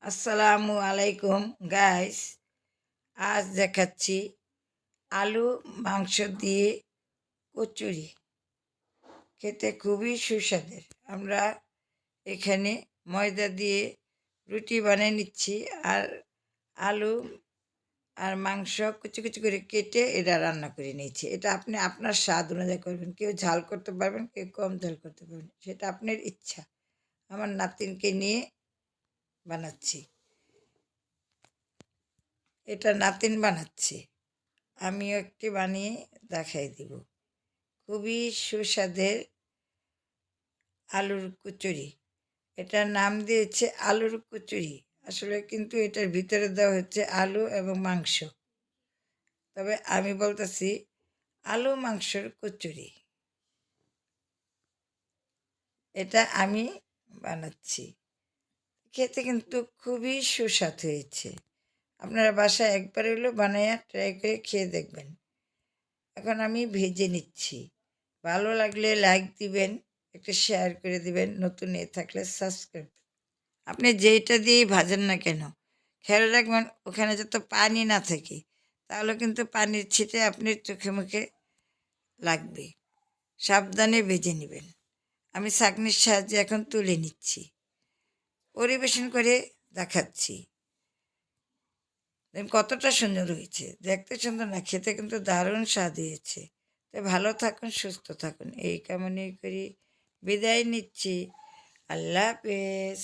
আসসালামু আলাইকুম গাইস। আজ দেখাচ্ছি আলু মাংস দিয়ে কচুরি। খেতে খুবই সুস্বাদের। আমরা এখানে ময়দা দিয়ে রুটি বানিয়ে নিচ্ছি, আর আলু আর মাংস কুচি কুচি করে কেটে এটা রান্না করে নিয়েছি। এটা আপনি আপনার স্বাদ অনুযায়ী করবেন। কেউ ঝাল করতে পারবেন, কেউ কম ঝাল করতে পারবেন, সেটা আপনার ইচ্ছা। আমার নাতিনকে নিয়ে বানাচ্ছি। এটা নাতিন বানাচ্ছে, আমিও একটি বানিয়ে দেখাই দিব। খুবই সুস্বাদের আলুর কচুরি। এটার নাম দিয়েছে আলুর কচুরি। আসলে কিন্তু এটার ভিতরে দেওয়া হচ্ছে আলু এবং মাংস। তবে আমি বলতেছি আলু মাংসর কচুরি। এটা আমি বানাচ্ছি। খেতে কিন্তু খুবই সুস্বাদু হয়েছে। আপনারা বাসায় একবার হলেও বানাইয়া ট্রাই করে খেয়ে দেখবেন। এখন আমি ভেজে নিচ্ছি। ভালো লাগলে লাইক দিবেন, একটা শেয়ার করে দিবেন, নতুন এ থাকলে সাবস্ক্রাইব। আপনি যেইটা দিয়েই ভাজেন না কেন, খেয়াল রাখবেন ওখানে যাতে পানি না থাকে, তাহলে কিন্তু পানির ছিটে আপনার চোখে মুখে লাগবে। সাবধানে ভেজে নেবেন। আমি ছাঁকনির সাহায্যে এখন তুলে নিচ্ছি, পরিবেশন করে দেখাচ্ছি। দেখুন কতটা সুন্দর হয়েছে, দেখতে সুন্দর না, খেতে কিন্তু দারুণ স্বাদ হয়েছে। তাই ভালো থাকুন, সুস্থ থাকুন, এই কামনাই করি বিদায় নিচ্ছি। আল্লাহ হাফেজ।